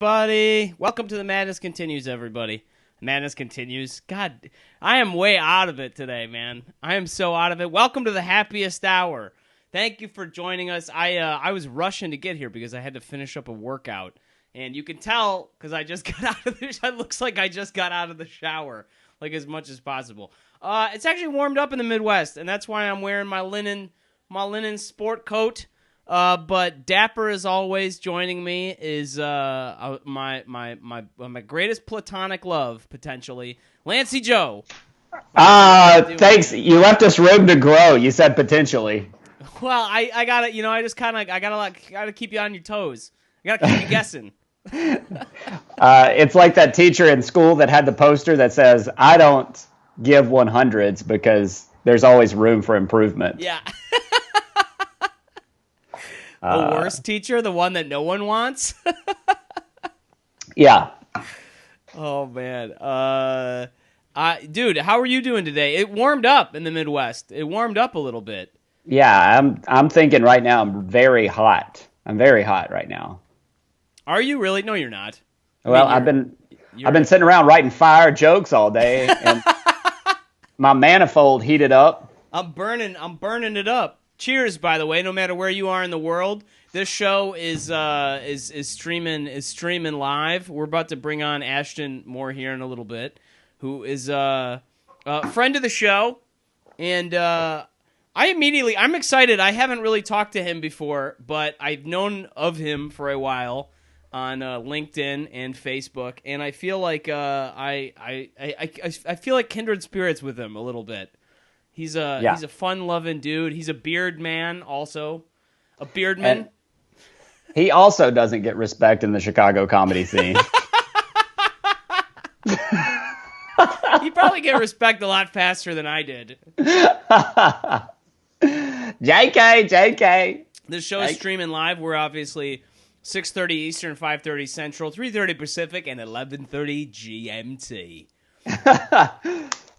everybody. Welcome to the Madness Continues, everybody. Madness Continues. God, I am way out of it today, man. I am so out of it. Welcome to the Happiest Hour. Thank you for joining us. I was rushing to get here because I had to finish up a workout. And you can tell because I just got out of the it looks like I just got out of the shower, like as much as possible. It's actually warmed up in the Midwest, and that's why I'm wearing my linen sport coat. But dapper as always, joining me is my greatest platonic love, potentially, Lancey Joe. Thanks. You left us room to grow. You said potentially. Well, I gotta, gotta keep you on your toes. I gotta keep you guessing. It's like that teacher in school that had the poster that says, "I don't give 100s because there's always room for improvement." Yeah. The worst teacher, the one that no one wants. Yeah. Oh man, dude, how are you doing today? It warmed up in the Midwest. It warmed up a little bit. Yeah, I'm thinking right now I'm very hot. I'm very hot right now. Are you really? No, you're not. Well, I've been sitting around writing fire jokes all day, and my manifold heated up. I'm burning it up. Cheers, by the way. No matter where you are in the world, this show is streaming live. We're about to bring on Ashtan Moore here in a little bit, who is a friend of the show, and I'm excited. I haven't really talked to him before, but I've known of him for a while on LinkedIn and Facebook, and I feel like I feel like kindred spirits with him a little bit. He's a fun-loving dude. He's a beard man, also a beardman. And he also doesn't get respect in the Chicago comedy scene. He probably get respect a lot faster than I did. JK. This show is streaming live. We're obviously 6:30 Eastern, 5:30 Central, 3:30 Pacific, and 11:30 GMT.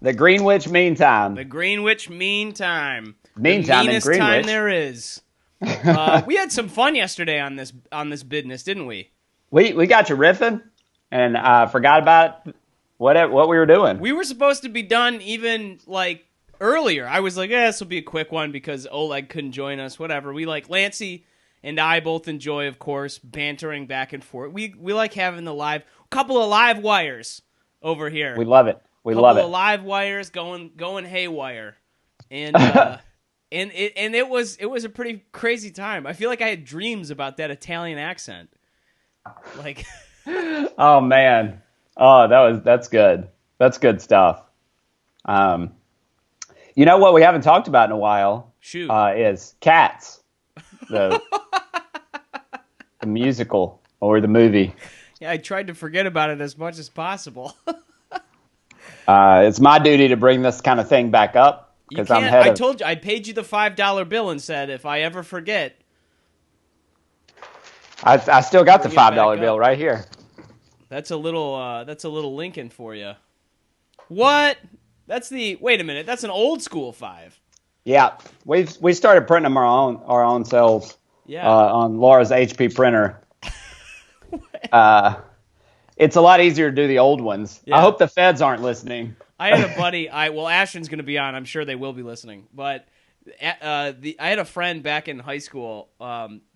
The Greenwich Mean Time. The Greenwich Mean Time. Meantime the meanest in Greenwich. time there is. We had some fun yesterday on this business, didn't we? We got you riffing, and forgot about what we were doing. We were supposed to be done even like earlier. I was like, this will be a quick one because Oleg couldn't join us. Whatever. We like Lancey and I both enjoy, of course, bantering back and forth. We like having the couple of live wires over here. We love it. We love it. Couple of live wires going haywire, and it was a pretty crazy time. I feel like I had dreams about that Italian accent. Like, oh man, that's good. That's good stuff. You know what we haven't talked about in a while? Shoot. Is Cats, the musical or the movie. Yeah, I tried to forget about it as much as possible. It's my duty to bring this kind of thing back up because I'm head of... I told you, I paid you the $5 bill and said if I ever forget. I still got the $5 bill right here. That's a little Lincoln for you. What? Wait a minute. That's an old school 5. Yeah, we started printing them our own selves. Yeah. On Laura's HP printer. It's a lot easier to do the old ones. Yeah. I hope the feds aren't listening. I had a buddy. Ashton's going to be on. I'm sure they will be listening. But I had a friend back in high school.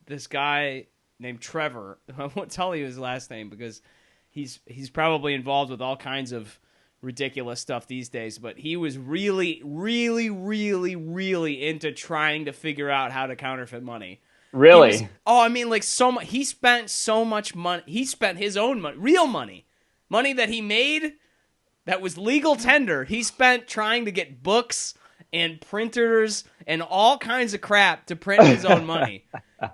This guy named Trevor. I won't tell you his last name because he's probably involved with all kinds of ridiculous stuff these days. But he was really, really, really, really into trying to figure out how to counterfeit money. Really? So much. He spent so much money. He spent his own money, real money that he made that was legal tender. He spent trying to get books and printers and all kinds of crap to print his own money.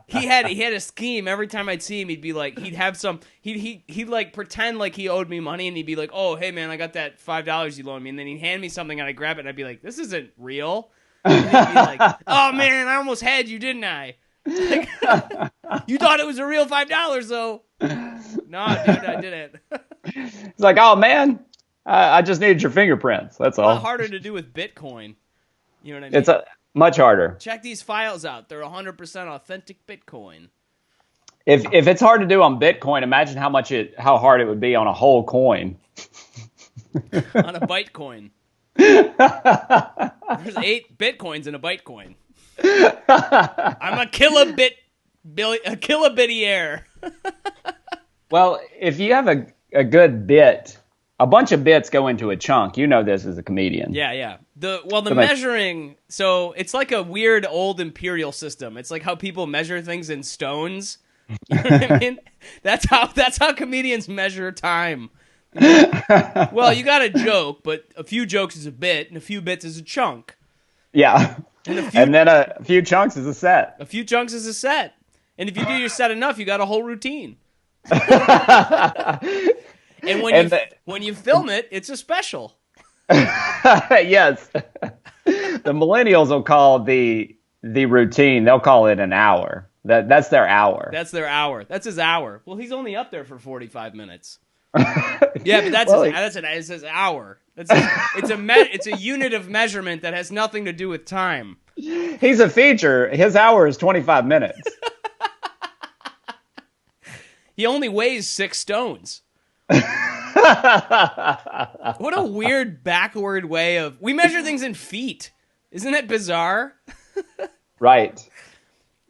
He had a scheme. Every time I'd see him, he'd be like, he'd like pretend like he owed me money, and he'd be like, "Oh, hey man, I got that $5 you loaned me," and then he'd hand me something, and I'd grab it, and I'd be like, "This isn't real." And he'd be like, "Oh man, I almost had you, didn't I?" Like, you thought it was a real $5 though. No, dude, I didn't. It's like, oh man, I just needed your fingerprints. That's all. A lot harder to do with Bitcoin. You know what I mean? It's much harder. Check these files out. They're 100% authentic Bitcoin. If it's hard to do on Bitcoin, imagine how hard it would be on a whole coin. On a Bytecoin. There's 8 Bitcoins in a Bytecoin. I'm a kilobitier. Well, if you have a good bit, a bunch of bits go into a chunk. You know this as a comedian. Yeah. The measuring, so it's like a weird old imperial system. It's like how people measure things in stones. You know what I mean? That's how comedians measure time. Well, you got a joke, but a few jokes is a bit, and a few bits is a chunk. Yeah. And then a few chunks is a set. A few chunks is a set. And if you do your set enough, you got a whole routine. And when you film it, it's a special. Yes. The millennials will call the routine, they'll call it an hour. That's their hour. That's their hour. That's his hour. Well, he's only up there for 45 minutes. Yeah, but that's his hour. It's a unit of measurement that has nothing to do with time. He's a feature. His hour is 25 minutes. He only weighs 6 stones. What a weird backward way of... We measure things in feet. Isn't that bizarre? Right.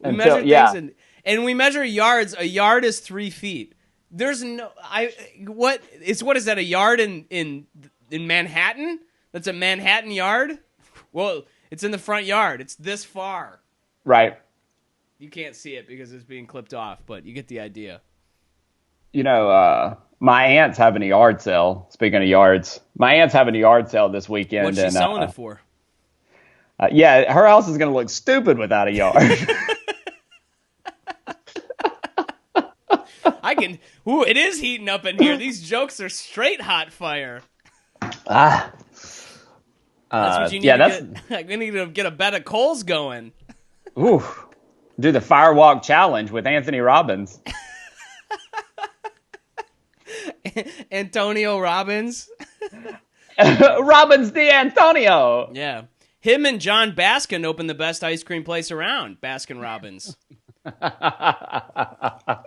We measure things and we measure yards. A yard is 3 feet. There's no... What is that, a yard in Manhattan? That's a Manhattan yard? Well, it's in the front yard. It's this far. Right. You can't see it because it's being clipped off, but you get the idea. You know, my aunt's having a yard sale. Speaking of yards, my aunt's having a yard sale this weekend. What's she selling it for? Yeah, her house is going to look stupid without a yard. It is heating up in here. These jokes are straight hot fire. That's what you need we need to get a bed of coals going. Ooh, do the firewalk challenge with Anthony Robbins. Antonio Robbins. Robbins the Antonio. Yeah. Him and John Baskin opened the best ice cream place around, Baskin Robbins.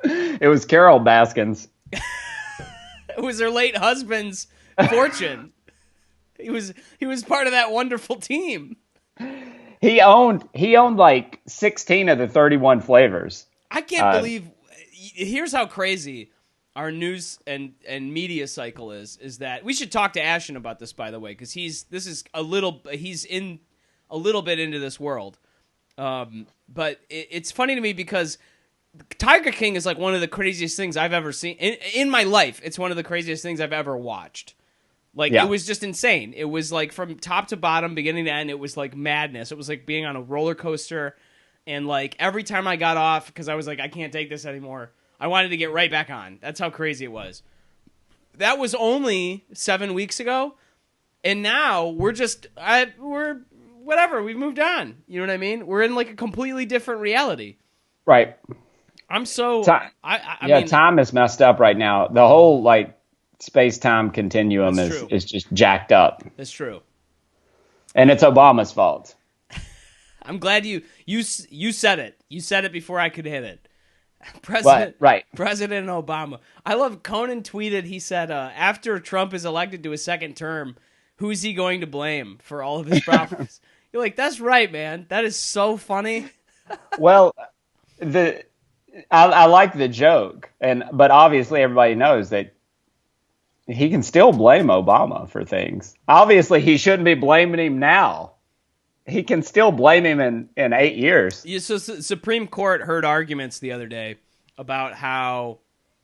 It was Carol Baskins. It was her late husband's fortune. He was part of that wonderful team. He owned like 16 of the 31 flavors. I can't believe. Here's how crazy our news and media cycle is that we should talk to Ashtan about this, by the way, because he's in a little bit into this world. But it's funny to me because Tiger King is like one of the craziest things I've ever seen in my life. It's one of the craziest things I've ever watched. Like, It was just insane. It was like from top to bottom, beginning to end, it was like madness. It was like being on a roller coaster. And like every time I got off, because I was like, I can't take this anymore, I wanted to get right back on. That's how crazy it was. That was only 7 weeks ago. And now we're whatever. We've moved on. You know what I mean? We're in like a completely different reality. Right. I'm so... I mean, time is messed up right now. The whole like space-time continuum is just jacked up. That's true. And it's Obama's fault. I'm glad you said it. You said it before I could hit it. President Obama. I love Conan tweeted, he said, after Trump is elected to his second term, who's he going to blame for all of his problems? You're like, that's right, man. That is so funny. Well, I like the joke, but obviously everybody knows that he can still blame Obama for things. Obviously, he shouldn't be blaming him now. He can still blame him in 8 years. Yeah, so Supreme Court heard arguments the other day about how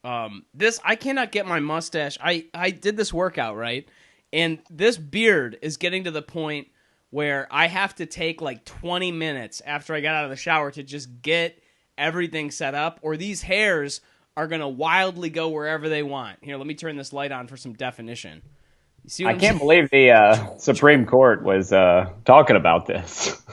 I cannot get my mustache. I did this workout, right? And this beard is getting to the point where I have to take like 20 minutes after I got out of the shower to just get everything set up, or these hairs are going to wildly go wherever they want. Here, let me turn this light on for some definition. You see what I can't believe the Supreme Court was talking about this.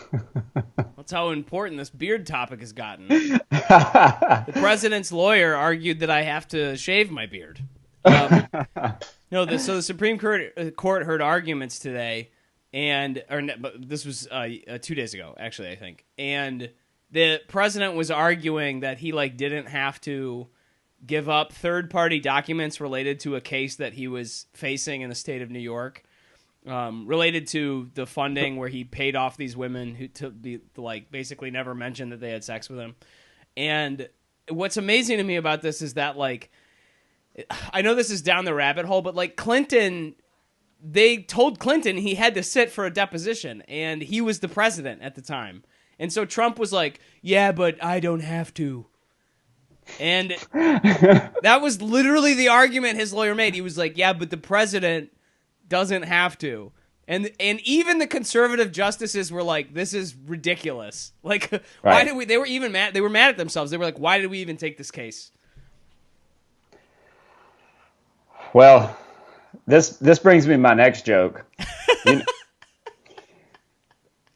That's how important this beard topic has gotten. The president's lawyer argued that I have to shave my beard. So the Supreme Court heard arguments today, but this was 2 days ago, actually, I think. And the president was arguing that he didn't have to give up third-party documents related to a case that he was facing in the state of New York, related to the funding where he paid off these women who basically never mentioned that they had sex with him. And what's amazing to me about this is that I know this is down the rabbit hole, but Clinton, they told Clinton he had to sit for a deposition, and he was the president at the time. And so Trump was like, yeah, but I don't have to. And that was literally the argument his lawyer made. He was like, yeah, but the president doesn't have to. And even the conservative justices were like, this is ridiculous. Why did we, they were even mad. They were mad at themselves. They were like, why did we even take this case? Well, this brings me to my next joke.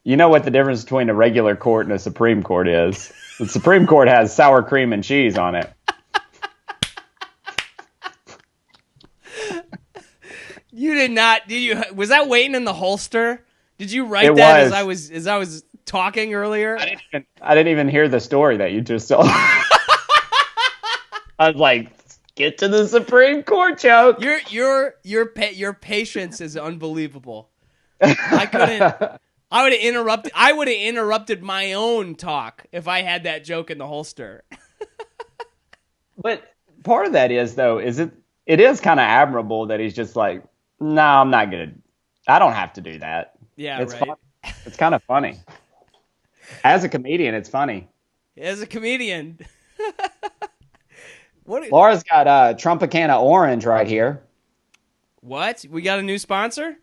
You know what the difference between a regular court and a Supreme Court is? The Supreme Court has sour cream and cheese on it. You did not. Did you? Was that waiting in the holster? Did you write as I was talking earlier? I didn't even hear the story that you just told. I was like, get to the Supreme Court joke. Your patience is unbelievable. I couldn't. I would have interrupted my own talk if I had that joke in the holster. But part of that is it is kind of admirable that he's just like, no, I'm not going to. I don't have to do that. Yeah, it's right. Fun. It's kind of funny. As a comedian, it's funny. As a comedian. Laura's got Trumpicana Orange right here. What? We got a new sponsor?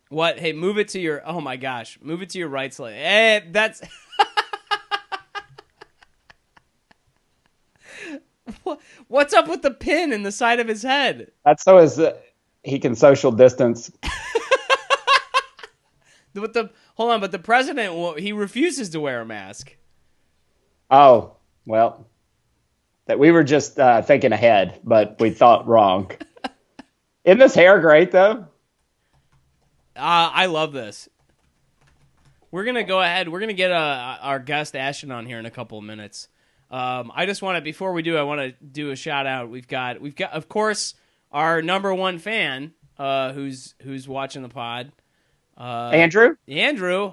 What? Hey, move it to your... Oh, my gosh. Move it to your right side. Hey, that's... What's up with the pin in the side of his head? That's so he can social distance. Hold on, but the president, he refuses to wear a mask. Oh, well, that we were just thinking ahead, but we thought wrong. Isn't this hair great, though? I love this. We're going to go ahead. We're going to get our guest Ashtan on here in a couple of minutes. I just want to, before we do, I want to do a shout out. We've got, of course, our number one fan, who's watching the pod. Andrew,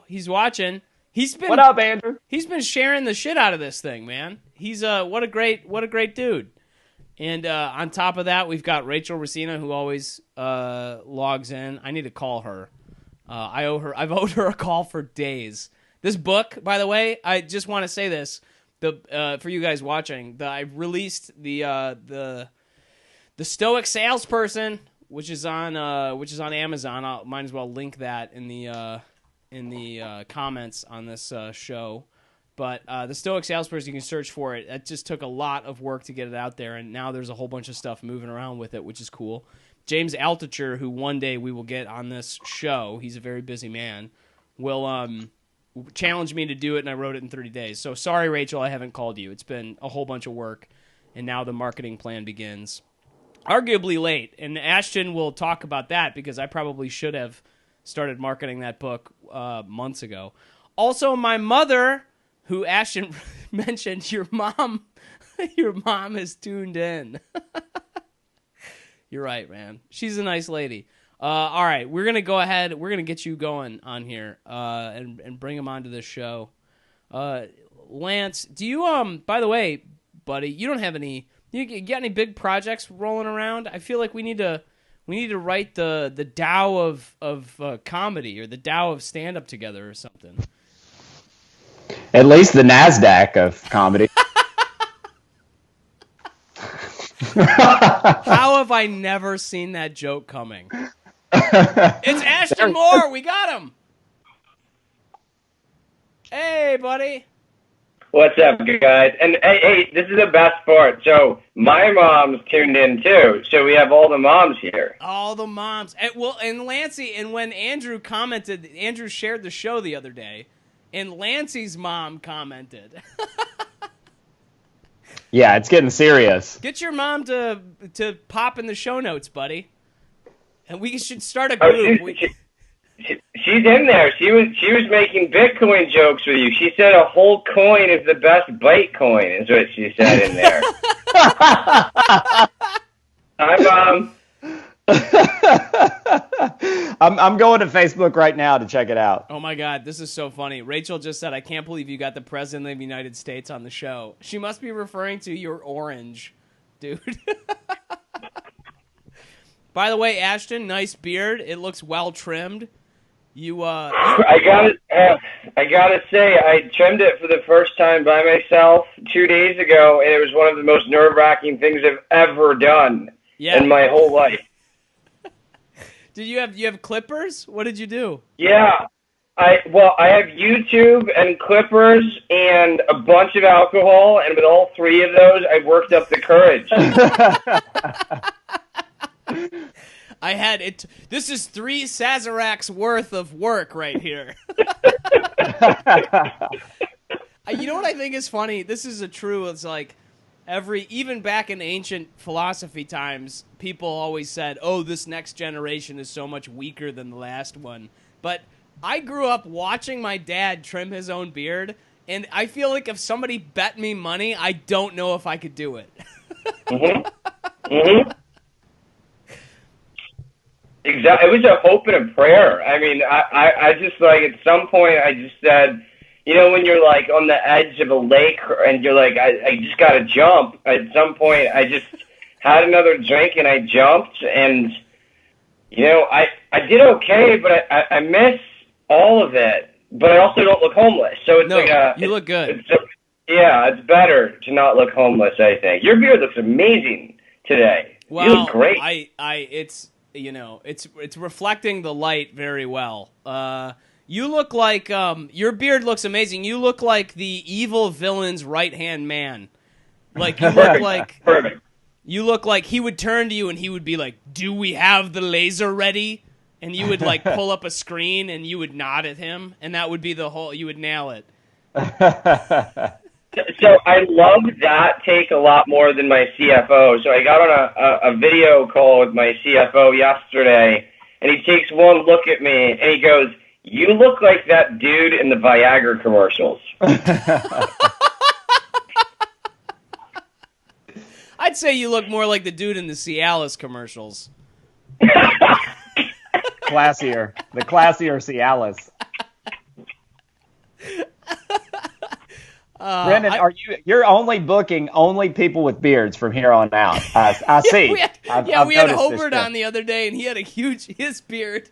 he's watching. What up, Andrew? He's been sharing the shit out of this thing, man. He's what a great dude. And on top of that, we've got Rachel Racina, who always logs in. I need to call her. I've owed her a call for days. This book, by the way, I just want to say this for you guys watching. I released the Stoic Salesperson, which is on Amazon. I might as well link that in the comments on this show. But the Stoic Salesperson, you can search for it. It just took a lot of work to get it out there, and now there's a whole bunch of stuff moving around with it, which is cool. James Altucher, who one day we will get on this show, he's a very busy man, will challenge me to do it, and I wrote it in 30 days. So sorry, Rachel, I haven't called you. It's been a whole bunch of work, and now the marketing plan begins. Arguably late, and Ashtan will talk about that because I probably should have started marketing that book months ago. Also, my mother... who Ashtan mentioned, your mom is tuned in. You're right, man. She's a nice lady. All right, we're gonna go ahead. We're gonna get you going on here and bring him onto this show. Lance, do you by the way, buddy, you don't have any? You got any big projects rolling around? I feel like we need to write the Tao of comedy or the Tao of stand up together or something. At least the NASDAQ of comedy. How have I never seen that joke coming? It's Ashtan Moore. We got him. Hey, buddy. What's up, guys? And hey, this is the best part. So my mom's tuned in too. So we have all the moms here. All the moms. And Lancey, and when Andrew shared the show the other day, and Lancey's mom commented. Yeah, it's getting serious. Get your mom to pop in the show notes, buddy. And we should start a group. She's in there. She was making Bitcoin jokes with you. She said a whole coin is the best Bitcoin, is what she said in there. I'm going to Facebook right now to check it out. Oh my God, this is so funny. Rachel just said, "I can't believe you got the President of the United States on the show." She must be referring to your orange, dude. By the way, Ashton, nice beard. It looks well trimmed. I gotta say, I trimmed it for the first time by myself 2 days ago, and it was one of the most nerve-wracking things I've ever done in my whole life. Did you have clippers? What did you do? Yeah. I have YouTube and clippers and a bunch of alcohol, and with all three of those, I worked up the courage. I had it. This is 3 Sazerac's worth of work right here. You know what I think is funny? This is it's like even back in ancient philosophy times, people always said, "Oh, this next generation is so much weaker than the last one." But I grew up watching my dad trim his own beard, and I feel like if somebody bet me money, I don't know if I could do it. Exactly. It was a hope and a prayer. I mean, I just like at some point I just said, you know, when you're like on the edge of a lake and you're like, I just got to jump. At some point I just had another drink and I jumped, and you know, I did okay, but I miss all of it. But I also don't look homeless, so it's you look good. It's better to not look homeless, I think. Your beard looks amazing today. Well, you look great. It's reflecting the light very well. You look like your beard looks amazing. You look like the evil villain's right-hand man. Like you look like Perfect. You look like he would turn to you and he would be like, "Do we have the laser ready?" And you would like pull up a screen and you would nod at him, and that would be you would nail it. So I love that take a lot more than my CFO. So I got on a video call with my CFO yesterday, and he takes one look at me, and he goes, "You look like that dude in the Viagra commercials." I'd say you look more like the dude in the Cialis commercials. The classier Cialis. Brendon, you're only booking people with beards from here on out. I see. we had Hobart on the other day, and he had his beard.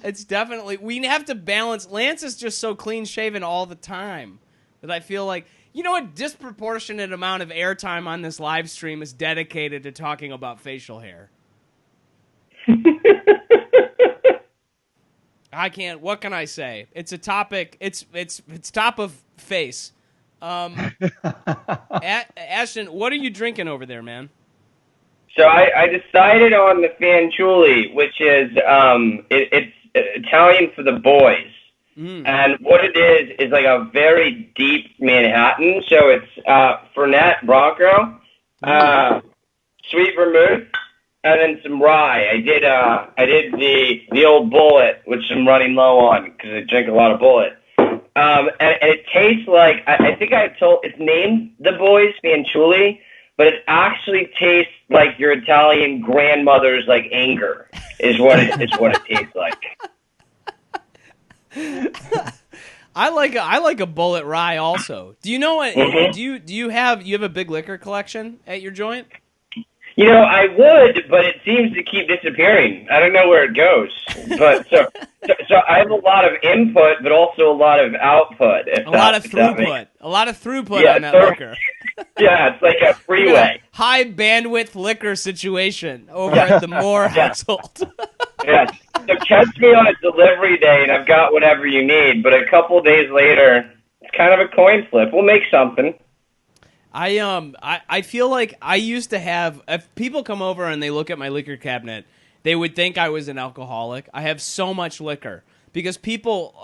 It's definitely, we have to balance. Lance is just so clean shaven all the time that I feel like, you know, a disproportionate amount of airtime on this live stream is dedicated to talking about facial hair. I can't. What can I say? It's a topic. It's top of face. Ashton, what are you drinking over there, man? So I decided on the Fanciulli, which is it's Italian for the boys, and what it is like a very deep Manhattan. So it's Fernet Bronco, sweet vermouth, and then some rye. I did the old Bullet, which I'm running low on because I drink a lot of Bullet. And it tastes like, I think it's named the boys Fanciulli, but it actually tastes like your Italian grandmother's like anger is what it tastes like. I like a Bullet rye also. Do you know what? Do you have a big liquor collection at your joint? You know, I would, but it seems to keep disappearing. I don't know where it goes. But so I have a lot of input, but also a lot of output. A lot of throughput on that liquor. Yeah, it's like a freeway. High bandwidth liquor situation over at the Moore household. Yeah. So catch me on a delivery day, and I've got whatever you need. But a couple days later, it's kind of a coin flip. We'll make something. I feel like I used to have, if people come over and they look at my liquor cabinet, they would think I was an alcoholic. I have so much liquor because people,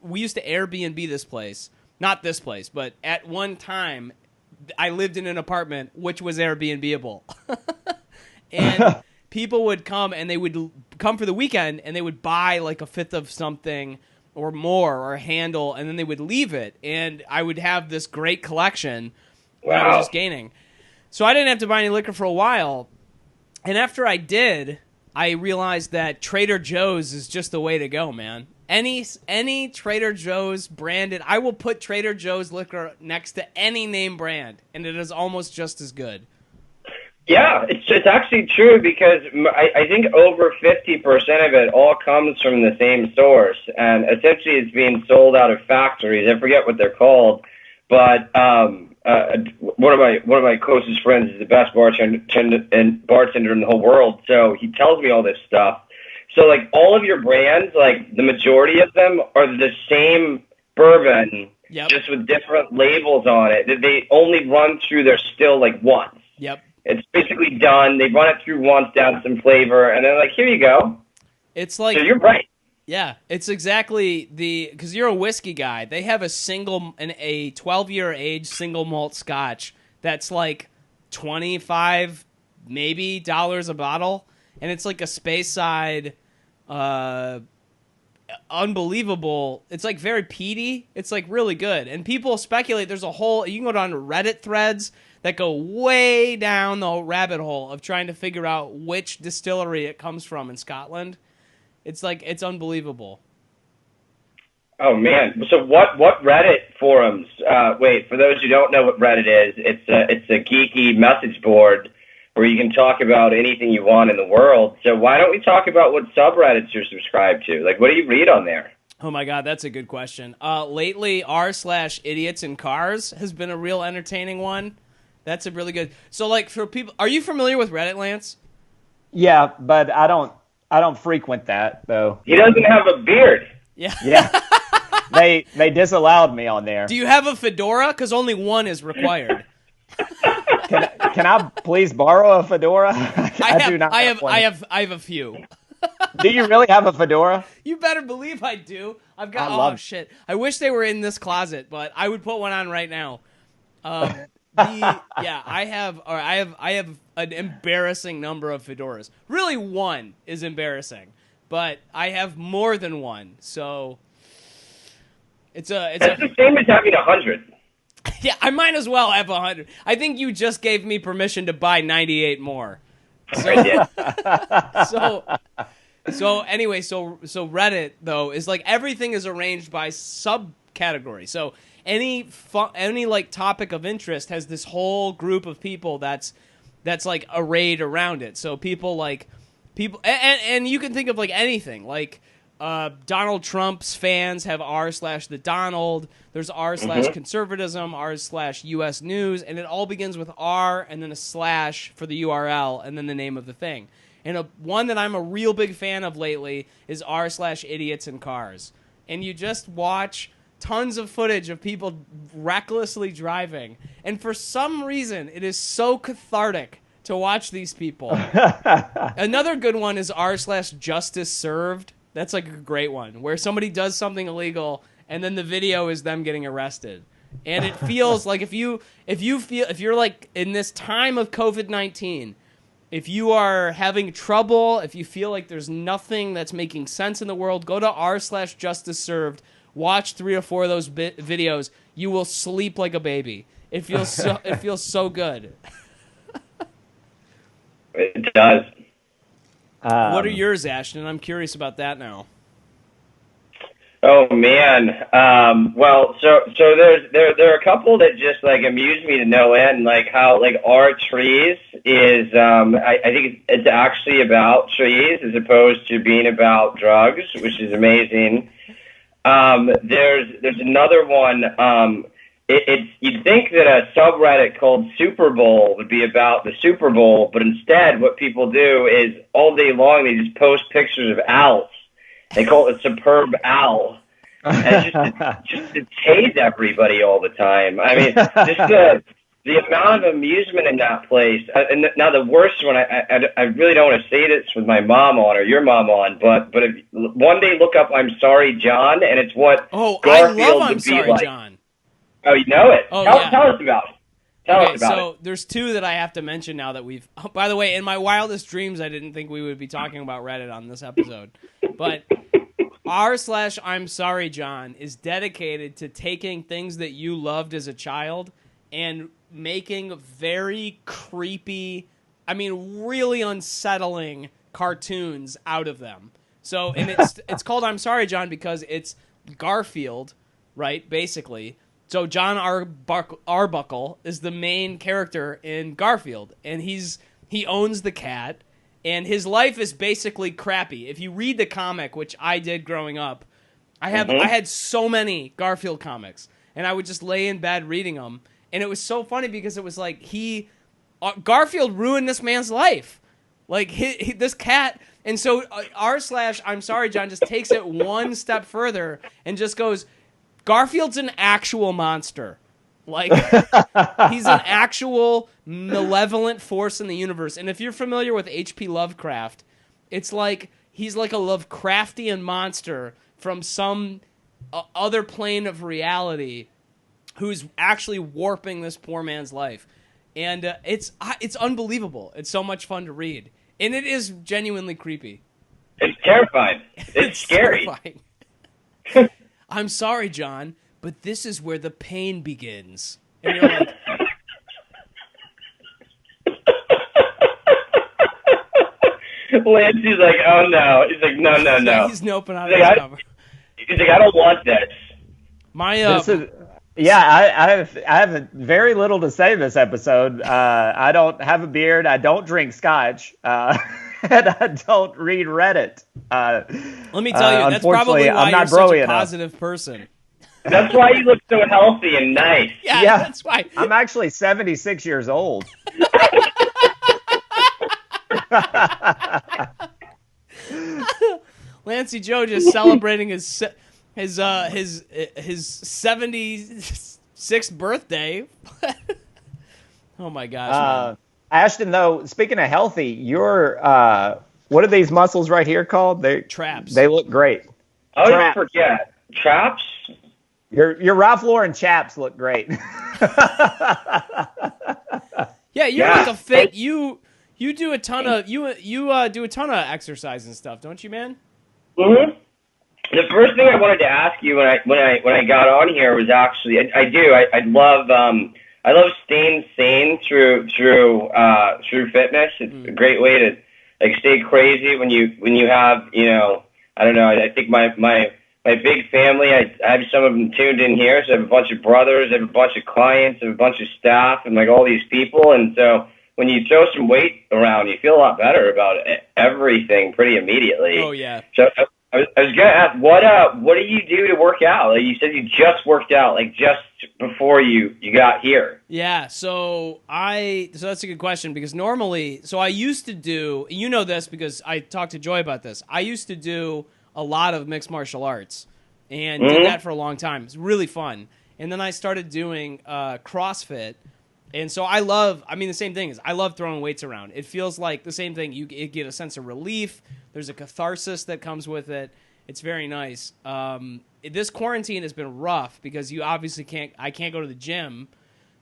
we used to Airbnb this place, not this place, but at one time I lived in an apartment which was Airbnb-able. And people would come and they would come for the weekend and they would buy like a fifth of something or more or a handle, and then they would leave it. And I would have this great collection that I was just gaining. So I didn't have to buy any liquor for a while. And after I did, I realized that Trader Joe's is just the way to go, man. Any Trader Joe's branded, I will put Trader Joe's liquor next to any name brand, and it is almost just as good. Yeah, it's actually true, because I think over 50% of it all comes from the same source, and essentially it's being sold out of factories. I forget what they're called, but one of my closest friends is the best bartender in the whole world, so he tells me all this stuff. So like all of your brands, like the majority of them are the same bourbon, just with different labels on it. They only run through their still like once. Yep. It's basically done. They run it through once, down some flavor, and they're like, here you go. It's like, so you're right. Yeah, it's exactly because you're a whiskey guy. They have a 12-year age single malt Scotch that's like $25 maybe dollars a bottle, and it's like a Speyside, unbelievable. It's like very peaty. It's like really good, and people speculate. There's a whole, you can go down to Reddit threads that go way down the rabbit hole of trying to figure out which distillery it comes from in Scotland. It's like, it's unbelievable. Oh man! So what Reddit forums? Wait, for those who don't know what Reddit is, it's a geeky message board where you can talk about anything you want in the world. So why don't we talk about what subreddits you're subscribed to? Like, what do you read on there? Oh my God, that's a good question. Lately, r/idiots in cars has been a real entertaining one. That's a really good. So, like, for people, are you familiar with Reddit, Lance? Yeah, but I don't frequent that though. He doesn't have a beard. Yeah. Yeah. They disallowed me on there. Do you have a fedora? Because only one is required. Can I please borrow a fedora? I do not. I have a few. Do you really have a fedora? You better believe I do. I've got. Shit! I wish they were in this closet, but I would put one on right now. I have an embarrassing number of fedoras. Really, one is embarrassing, but I have more than one. So it's the same as having 100. Yeah, I might as well have 100. I think you just gave me permission to buy 98 more. So, I did. So anyway, so Reddit though is like everything is arranged by subcategory. So any like topic of interest has this whole group of people that's like arrayed around it. So people and you can think of like anything like Donald Trump's fans have r/the Donald. There's r/conservatism, r/US news, and it all begins with R and then a slash for the URL and then the name of the thing. And one that I'm a real big fan of lately is r/idiots in cars. And you just watch tons of footage of people recklessly driving. And for some reason, it is so cathartic to watch these people. Another good one is r/justice served. That's like a great one, where somebody does something illegal and then the video is them getting arrested. And it feels like if you're like in this time of COVID-19, if you are having trouble, if you feel like there's nothing that's making sense in the world, go to r/justice served, watch 3 or 4 of those videos. You will sleep like a baby. It feels so good. It does. What are yours, Ashton? I'm curious about that now. Oh man. Well, so there are a couple that just like amuse me to no end, like how like Our Trees is I think it's actually about trees as opposed to being about drugs, which is amazing. There's another one. You'd think that a subreddit called Super Bowl would be about the Super Bowl, but instead what people do is all day long they just post pictures of owls. They call it a superb owl. And just to tase everybody all the time. I mean, just the amount of amusement in that place. And now the worst one, I really don't want to say this with my mom on or your mom on, but if one day look up I'm Sorry, John, and it's what Garfield I love I'm would be Sorry, like. John. Oh, you know it? Oh, Tell us about it. Tell Okay, us about so it. there's two that I have to mention now that we've. Oh, by the way, in my wildest dreams, I didn't think we would be talking about Reddit on this episode, but r/I'm sorry, John is dedicated to taking things that you loved as a child and making very creepy, I mean, really unsettling cartoons out of them. So, and it's called I'm Sorry, John because it's Garfield, right? Basically. So Jon Arbuckle is the main character in Garfield, and he owns the cat, and his life is basically crappy. If you read the comic, which I did growing up, I had so many Garfield comics, and I would just lay in bed reading them, and it was so funny because it was like Garfield ruined this man's life, like this cat, and so r/I'm sorry, John just takes it one step further and just goes, Garfield's an actual monster. Like, he's an actual malevolent force in the universe. And if you're familiar with H.P. Lovecraft, it's like he's like a Lovecraftian monster from some other plane of reality who's actually warping this poor man's life. And it's unbelievable. It's so much fun to read. And it is genuinely creepy. It's terrifying. It's scary. Terrifying. I'm sorry, John, but this is where the pain begins. And you're like... Lancey's like, oh no. He's like, no. He's noping out of his cover. He's like, I don't want this. I have very little to say this episode. I don't have a beard. I don't drink scotch. And I don't read Reddit. Let me tell you, that's probably why you're such a positive person. That's why you look so healthy and nice. Yeah, that's why. I'm actually 76 years old. Lancey Joe just celebrating his 76th birthday. Oh my gosh, man. Ashton, though, speaking of healthy, your what are these muscles right here called? They're traps. They look great. I always forget. Traps? Your Ralph Lauren chaps look great. Yeah, you're like a fit. You do a ton of do a ton of exercise and stuff, don't you, man? Mm-hmm. The first thing I wanted to ask you when I got on here was actually I love staying sane through fitness. It's a great way to like stay crazy when you have, you know, I don't know. I think my big family, I have some of them tuned in here. So I have a bunch of brothers, I have a bunch of clients, I have a bunch of staff, and like all these people. And so when you throw some weight around, you feel a lot better about everything pretty immediately. Oh yeah. So I was gonna ask, what do you do to work out? Like you said, you just worked out, like just before you got here. Yeah, so that's a good question because normally, I used to do, you know this because I talked to Joy about this. I used to do a lot of mixed martial arts and did that for a long time. It's really fun. And then I started doing CrossFit. And so the same thing is I love throwing weights around. It feels like the same thing. You get a sense of relief. There's a catharsis that comes with it. It's very nice. This quarantine has been rough because I can't go to the gym.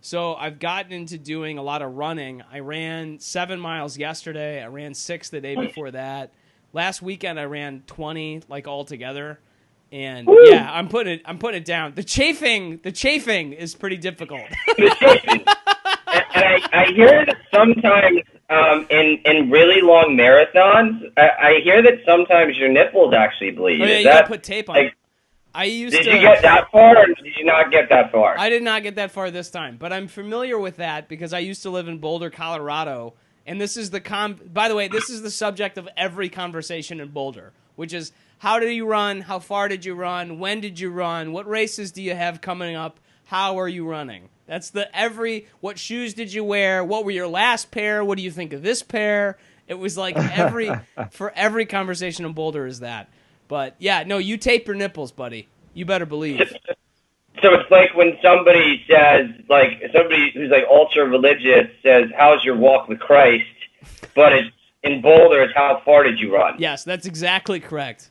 So I've gotten into doing a lot of running. I ran 7 miles yesterday. I ran 6 the day before that. Last weekend I ran 20 like all together. And yeah, I'm putting it down. The chafing is pretty difficult. And I hear that sometimes in really long marathons, I hear that sometimes your nipples actually bleed. Oh, yeah, you gotta put tape on it. Did you get that far, or did you not get that far? I did not get that far this time, but I'm familiar with that because I used to live in Boulder, Colorado, and this is by the way, this is the subject of every conversation in Boulder, which is how did you run, how far did you run, when did you run, what races do you have coming up, how are you running? That's what shoes did you wear, what were your last pair, what do you think of this pair? It was like for every conversation in Boulder is that. But yeah, no, you tape your nipples, buddy. You better believe. So it's like when somebody says, like somebody who's like ultra religious says, "How's your walk with Christ?" But it's in Boulder, it's how far did you run? Yes, that's exactly correct.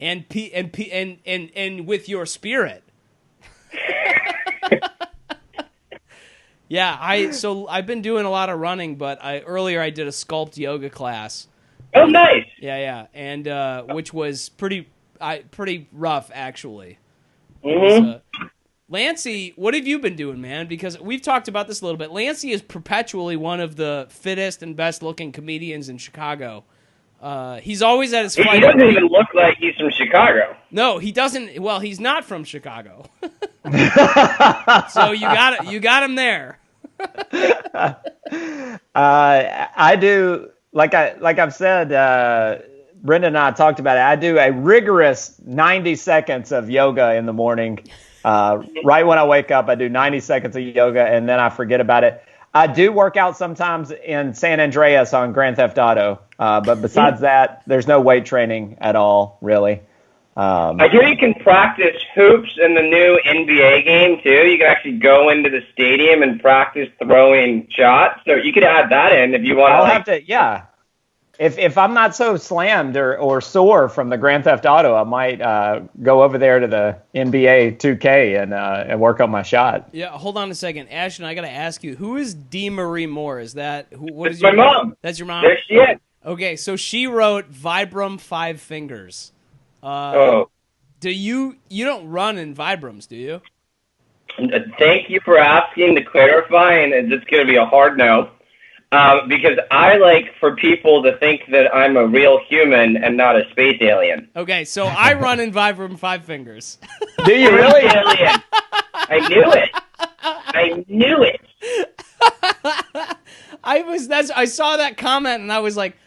And with your spirit. Yeah, I've been doing a lot of running, but earlier I did a sculpt yoga class. Oh, nice. Yeah, and which was pretty rough actually. Mm-hmm. Lancey, what have you been doing, man? Because we've talked about this a little bit. Lancey is perpetually one of the fittest and best-looking comedians in Chicago. He's always at his fight. He doesn't even look like he's from Chicago. No, he doesn't. Well, he's not from Chicago. So you got him there. I do, like I've said, Brendon and I talked about it. I do a rigorous 90 seconds of yoga in the morning. Right when I wake up, I do 90 seconds of yoga, and then I forget about it. I do work out sometimes in San Andreas on Grand Theft Auto, but besides that, there's no weight training at all, really. I hear you can practice hoops in the new NBA game, too. You can actually go into the stadium and practice throwing shots. So you could add that in if you want. I'll have to, yeah. If I'm not so slammed or sore from the Grand Theft Auto, I might go over there to the NBA 2K and work on my shot. Yeah, hold on a second, Ashton. I got to ask you, who is D. Marie Moore? Is that what is my mom? That's your mom. There she is. Okay, so she wrote Vibram 5 Fingers. Do you don't run in Vibrams, do you? Thank you for asking to clarify, and it's going to be a hard no. Because I like for people to think that I'm a real human and not a space alien. Okay, so I run in Vibram 5 Fingers. Do you really? Alien. I knew it. I saw that comment and I was like,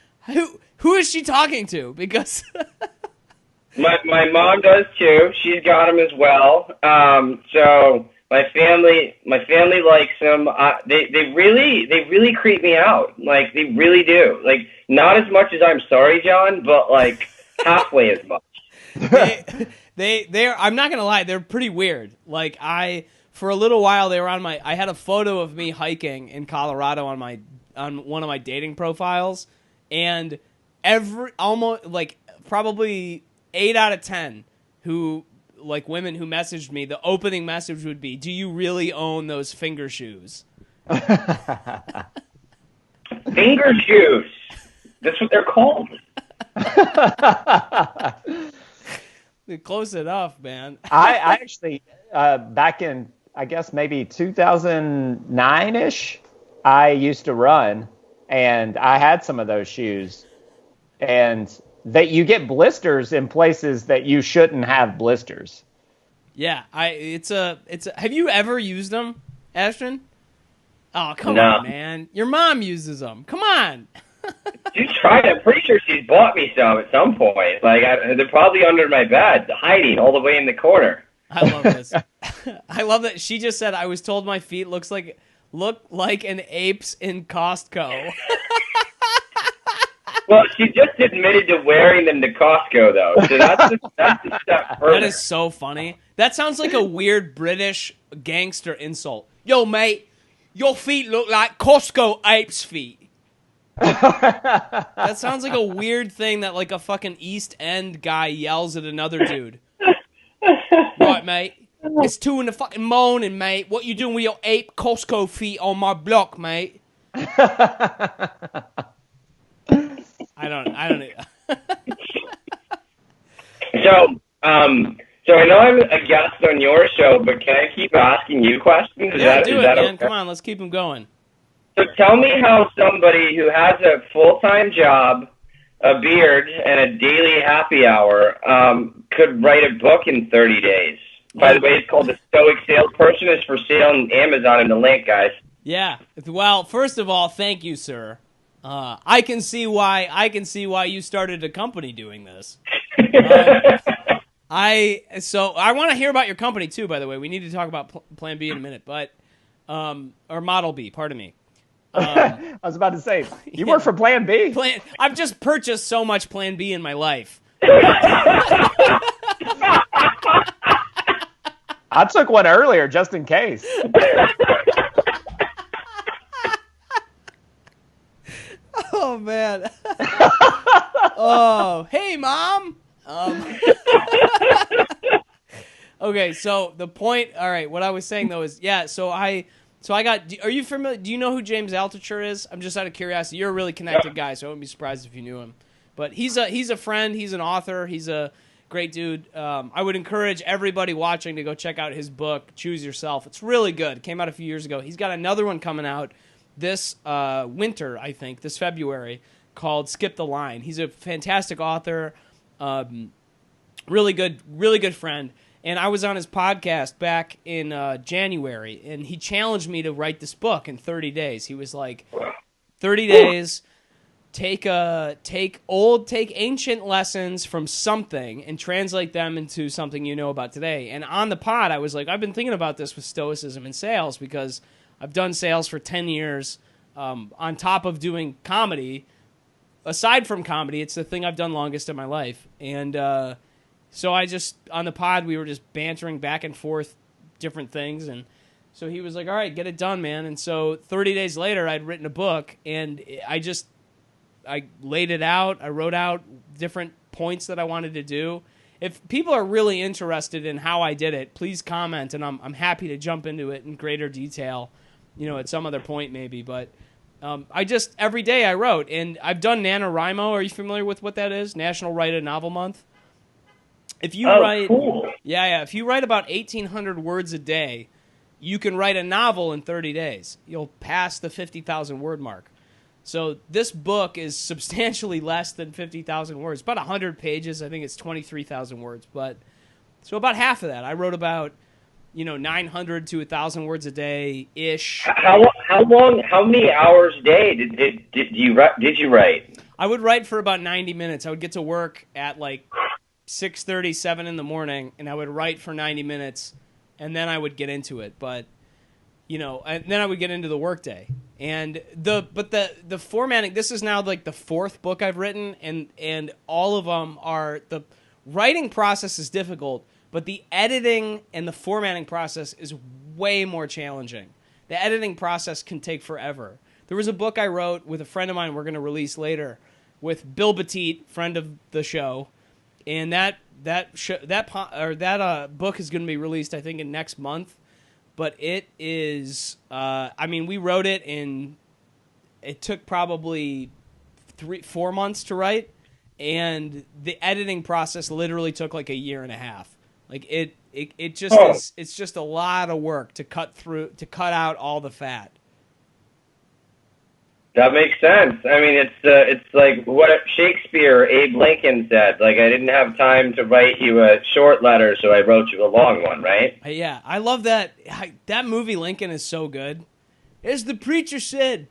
who is she talking to? Because my mom does too. She's got him as well. So. My family likes them. They really creep me out. Like, they really do. Like, not as much as I'm sorry, John, but like halfway as much. They're I'm not gonna lie, they're pretty weird. Like, for a little while they were on I had a photo of me hiking in Colorado on one of my dating profiles, and probably 8 out of 10 women who messaged me, the opening message would be, "Do you really own those finger shoes?" Finger shoes. That's what they're called. Close enough, man. I actually, back in, I guess maybe 2009-ish, I used to run, and I had some of those shoes. And you get blisters in places that you shouldn't have blisters. Yeah, have you ever used them, Ashton? Oh, come on, man. Your mom uses them. Come on. She's tried. I'm pretty sure she's bought me some at some point. Like, they're probably under my bed, hiding all the way in the corner. I love this. I love that she just said, "I was told my feet look like an ape's in Costco." Well, she just admitted to wearing them to Costco, though. So that's a step further. That is so funny. That sounds like a weird British gangster insult. Yo, mate, your feet look like Costco apes' feet. That sounds like a weird thing that like a fucking East End guy yells at another dude. Right, mate. It's 2 in the fucking morning, mate. What you doing with your ape Costco feet on my block, mate? I don't. So I know I'm a guest on your show, but can I keep asking you questions? Do it, man. Okay? Come on, let's keep them going. So tell me how somebody who has a full-time job, a beard, and a daily happy hour could write a book in 30 days. By the way, it's called The Stoic Salesperson. It's for sale on Amazon in the link, guys. Yeah. Well, first of all, thank you, sir. I can see why you started a company doing this. I want to hear about your company too. By the way, we need to talk about Plan B in a minute, but or Model B. Pardon me. I was about to say, you work for Plan B. I've just purchased so much Plan B in my life. I took one earlier just in case. Oh, man. Oh, hey, Mom. Okay, so the point, all right, what I was saying, though, is, yeah, so I So are you familiar? Do you know who James Altucher is? I'm just out of curiosity. You're a really connected guy, so I wouldn't be surprised if you knew him. But he's a friend. He's an author. He's a great dude. I would encourage everybody watching to go check out his book, Choose Yourself. It's really good. It came out a few years ago. He's got another one coming out this winter, I think, this February, called Skip the Line. He's a fantastic author, really good friend. And I was on his podcast back in January, and he challenged me to write this book in 30 days. He was like, 30 days, take ancient lessons from something and translate them into something you know about today. And on the pod, I was like, I've been thinking about this with stoicism and sales because I've done sales for 10 years on top of doing comedy. Aside from comedy, it's the thing I've done longest in my life. And so on the pod, we were just bantering back and forth different things. And so he was like, all right, get it done, man. And so 30 days later, I'd written a book, and I laid it out. I wrote out different points that I wanted to do. If people are really interested in how I did it, please comment, and I'm happy to jump into it in greater detail, at some other point maybe. But every day I wrote, and I've done NaNoWriMo. Are you familiar with what that is? National Write a Novel Month. If you write, cool. If you write about 1,800 words a day, you can write a novel in 30 days. You'll pass the 50,000 word mark. So this book is substantially less than 50,000 words. About 100 pages. I think it's 23,000 words. But so about half of that. I wrote about 900 to 1,000 words a day ish. How long? How many hours a day did you write? I would write for about 90 minutes. I would get to work at like 6:30, 7 in the morning, and I would write for 90 minutes, and then I would get into it. But and then I would get into the workday. And the formatting. This is now like the fourth book I've written, and all of them are, the writing process is difficult, but the editing and the formatting process is way more challenging. The editing process can take forever. There was a book I wrote with a friend of mine we're going to release later with Bill Petit, friend of the show, and that book is going to be released, I think, in next month. But it is, we wrote it it took probably 3-4 months to write, and the editing process literally took like a year and a half. Like it just is, it's just a lot of work to cut out all the fat. That makes sense. I mean, it's like what Shakespeare, Abe Lincoln said. Like, I didn't have time to write you a short letter, so I wrote you a long one, right? Yeah, I love that. That movie Lincoln is so good. As the preacher said,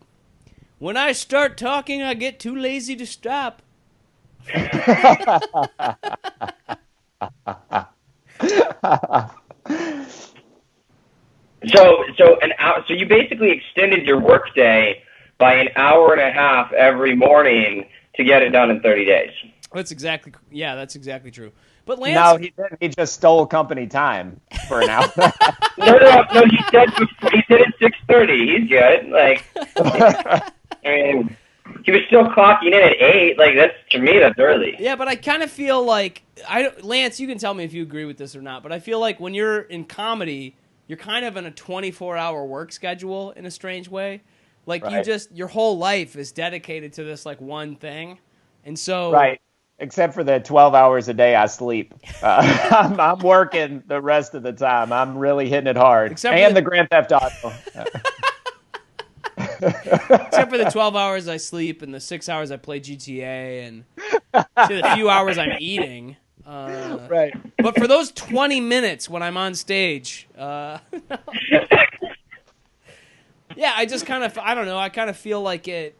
when I start talking, I get too lazy to stop. So you basically extended your workday by an hour and a half every morning to get it done in 30 days. That's exactly true. But Lance, no, he didn't. He just stole company time for an hour. No. He said at 6:30. He's good. Like, I mean, he was still clocking in at 8. Like, to me, that's early. Yeah, but I kind of feel like Lance, you can tell me if you agree with this or not. But I feel like when you're in comedy, you're kind of in a 24-hour work schedule in a strange way. Like, right. Your whole life is dedicated to this, like, one thing. And so... Right. Except for the 12 hours a day I sleep. I'm working the rest of the time. I'm really hitting it hard. And the Grand Theft Auto. Except for the 12 hours I sleep and the 6 hours I play GTA and the few hours I'm eating. Right. But for those 20 minutes when I'm on stage... Yeah, I just kind of, I don't know, I kind of feel like you're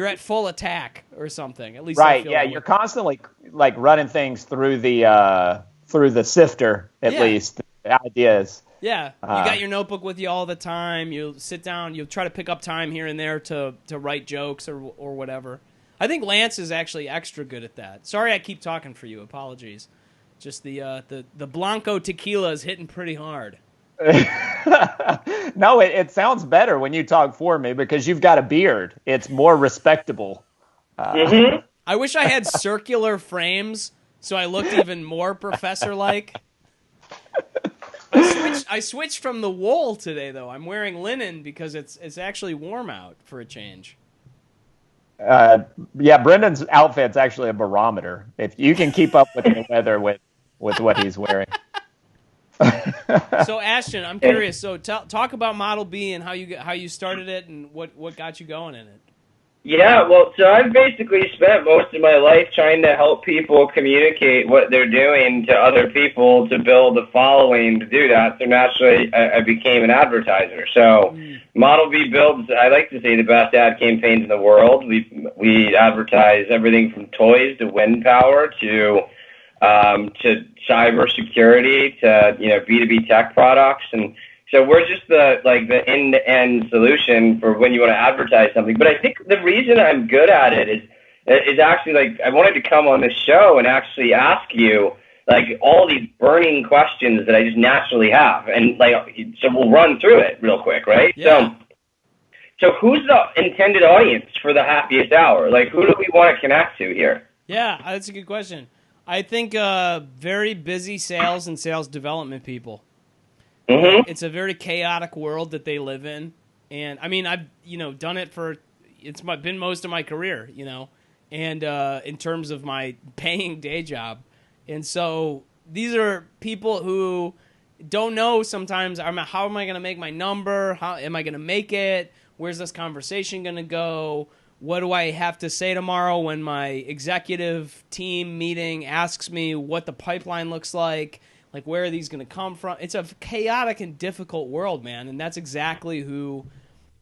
at full attack or something. At least right, yeah, you're constantly like running things through the sifter, at least, the ideas. Yeah, you got your notebook with you all the time. You'll sit down, you'll try to pick up time here and there to write jokes or whatever. I think Lance is actually extra good at that. Sorry I keep talking for you, apologies. Just the Blanco tequila is hitting pretty hard. No, it sounds better when you talk for me because you've got a beard. It's more respectable. I wish I had circular frames so I looked even more professor-like. I switched from the wool today though. I'm wearing linen because it's actually warm out for a change. Yeah, Brendon's outfit's actually a barometer. If you can keep up with the weather with what he's wearing. So Ashtan, I'm curious. So talk about Model B and how you started it and what got you going in it. Yeah, well, so I've basically spent most of my life trying to help people communicate what they're doing to other people to build a following to do that. So naturally, I became an advertiser. So Model B builds, I like to say, the best ad campaigns in the world. We advertise everything from toys to wind power to cybersecurity to B2B tech products, and so we're just the end-to-end solution for when you want to advertise something. But I think the reason I'm good at it is actually I wanted to come on this show and actually ask you all these burning questions that I just naturally have, and so we'll run through it real quick, right? Yeah. So who's the intended audience for the Happiest Hour? Who do we want to connect to here? Yeah, that's a good question. I think very busy sales and sales development people. Mm-hmm. It's a very chaotic world that they live in, and I mean I've done it for been most of my career, and in terms of my paying day job, and so these are people who don't know sometimes. How am I going to make my number? How am I going to make it? Where's this conversation going to go? What do I have to say tomorrow when my executive team meeting asks me what the pipeline looks like? Where are these going to come from? It's a chaotic and difficult world, man, and that's exactly who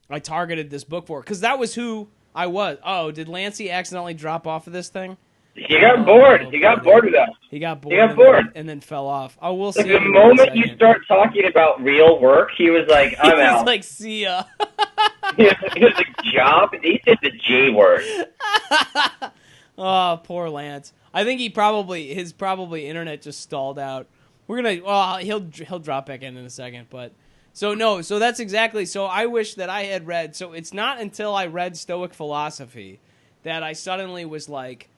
I targeted this book for, because that was who I was. Oh, did Lancey accidentally drop off of this thing? He got bored. He got bored with us. He got bored. He got bored. And then fell off. Oh, we'll see. The moment you start talking about real work, he was like, I'm out. He's see ya. He was like, job? He said the J word. Oh, poor Lance. I think his internet just stalled out. He'll drop back in a second, but so that's exactly. So I wish that I had read. So it's not until I read Stoic Philosophy that I suddenly was like,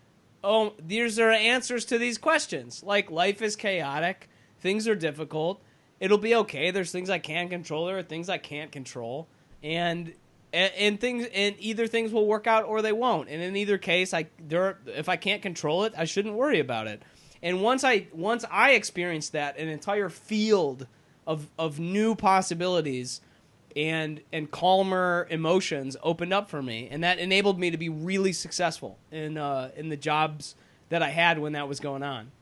oh, these are answers to these questions. Life is chaotic, things are difficult. It'll be okay. There's things I can control. There are things I can't control, and either things will work out or they won't. And in either case, if I can't control it, I shouldn't worry about it. And once I experienced that, an entire field of new possibilities and calmer emotions opened up for me, and that enabled me to be really successful in the jobs that I had when that was going on.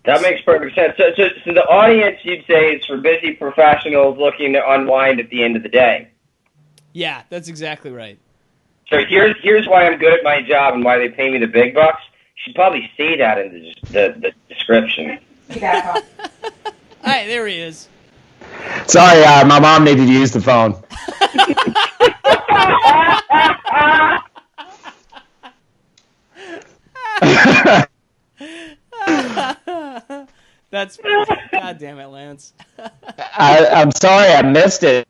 That makes perfect sense. So the audience, you'd say, is for busy professionals looking to unwind at the end of the day. Yeah, that's exactly right. So here's why I'm good at my job and why they pay me the big bucks. You should probably say that in the description. Hey, there he is. Sorry, my mom needed to use the phone. That's God damn it, Lance. I'm sorry I missed it.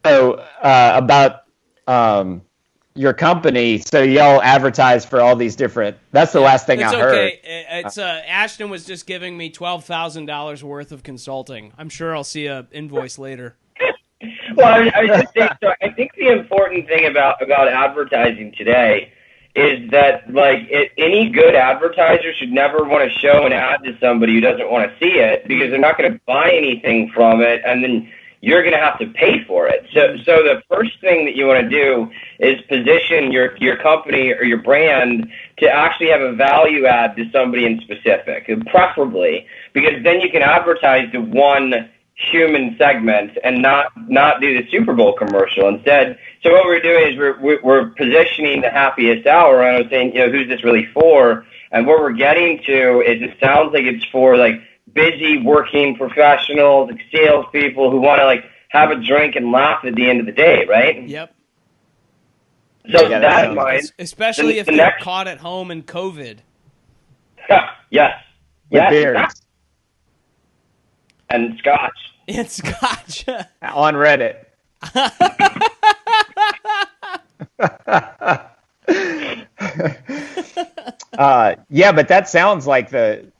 So about your company, so y'all advertise for all these different. That's the last thing I heard. It's Ashtan was just giving me $12,000 worth of consulting. I'm sure I'll see a invoice later. Well, I just think so. I think the important thing about advertising today is that any good advertiser should never want to show an ad to somebody who doesn't want to see it, because they're not going to buy anything from it, and then you're going to have to pay for it. So the first thing that you want to do is position your company or your brand to actually have a value add to somebody in specific, preferably, because then you can advertise to one human segment and not do the Super Bowl commercial instead. So what we're doing is we're positioning the Happiest Hour, and I was saying, who's this really for? And what we're getting to is it sounds like it's for busy working professionals, salespeople who want to have a drink and laugh at the end of the day, right? Yep. So that in mind, especially if they're caught at home in COVID. Yes. Beers. And scotch. And scotch. On Reddit. Yeah, but that sounds like the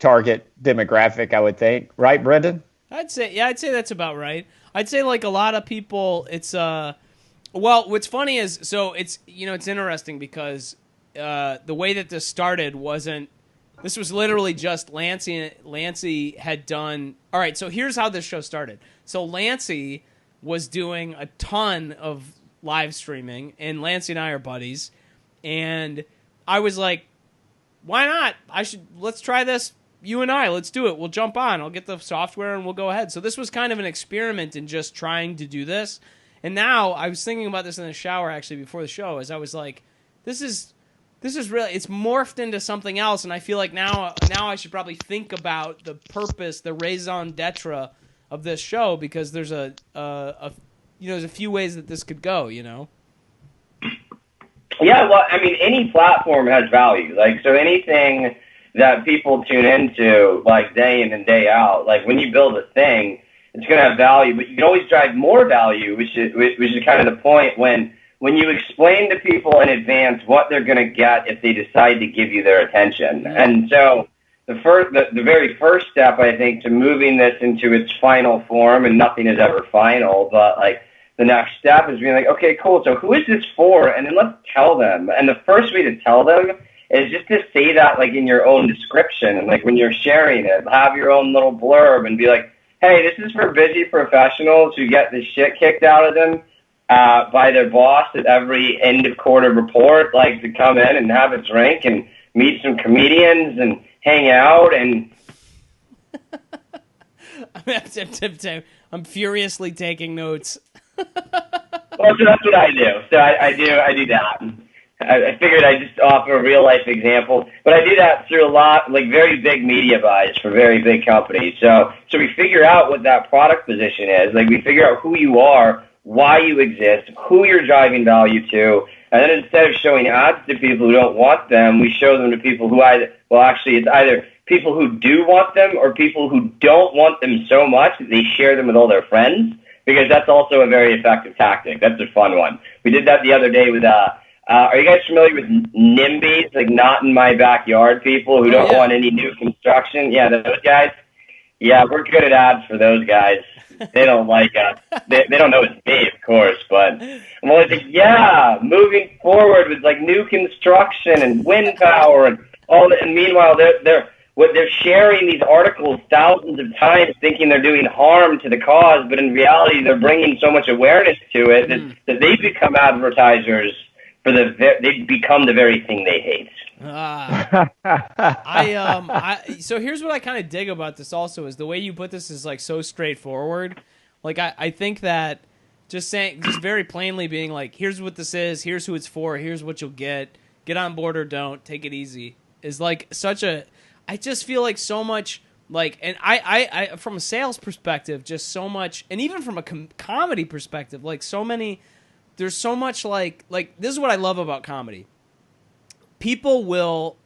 target demographic, I would think. Right, Brendon? I'd say that's about right. I'd say like a lot of people, it's well, what's funny is, so it's, it's interesting because the way that this started this was literally just Lancey had done. All right, so here's how this show started. So Lancey was doing a ton of live streaming, and Lancey and I are buddies, and I was like, why not? Let's try this. You and I, let's do it. We'll jump on. I'll get the software and we'll go ahead. So this was kind of an experiment in just trying to do this. And now I was thinking about this in the shower actually before the show, as I was like, this is really, it's morphed into something else. And I feel like now I should probably think about the purpose, the raison d'etre of this show, because there's there's a few ways that this could go, Yeah, well, I mean, any platform has value. Like, so anything that people tune into, like, day in and day out, like, when you build a thing, it's going to have value, but you can always drive more value, which is kind of the point when you explain to people in advance what they're going to get if they decide to give you their attention. And so the very first step, I think, to moving this into its final form, and nothing is ever final, but, like, the next step is being like, okay, cool, so who is this for? And then let's tell them. And the first way to tell them is just to say that, like, in your own description. And, like, when you're sharing it, have your own little blurb and be like, hey, this is for busy professionals who get the shit kicked out of them by their boss at every end of quarter report, like, to come in and have a drink and meet some comedians and hang out. And I'm furiously taking notes. Well, so that's what I do. So I do that. I figured I'd just offer a real life example, but I do that through a lot, like, very big media buys for very big companies. So we figure out what that product position is. Like, we figure out who you are, why you exist, who you're driving value to, and then instead of showing ads to people who don't want them, we show them to people who it's either people who do want them or people who don't want them so much that they share them with all their friends, because that's also a very effective tactic. That's a fun one. We did that the other day with are you guys familiar with NIMBYs, like not in my backyard people who don't want any new construction? Yeah, those guys. Yeah, we're good at ads for those guys. They don't like us. They don't know it's me, of course, but I'm always like, yeah, moving forward with, like, new construction and wind power and all that. And meanwhile, they're sharing these articles thousands of times thinking they're doing harm to the cause, but in reality, they're bringing so much awareness to it that they become advertisers. They become the very thing they hate. So here's what I kind of dig about this also is the way you put this is, like, so straightforward. Like, I think that just very plainly being like, here's what this is, here's who it's for, here's what you'll get on board or don't, take it easy, is like I just feel like so much, like, and I from a sales perspective, just so much, and even from a comedy perspective, like, there's so much, like this is what I love about comedy. People will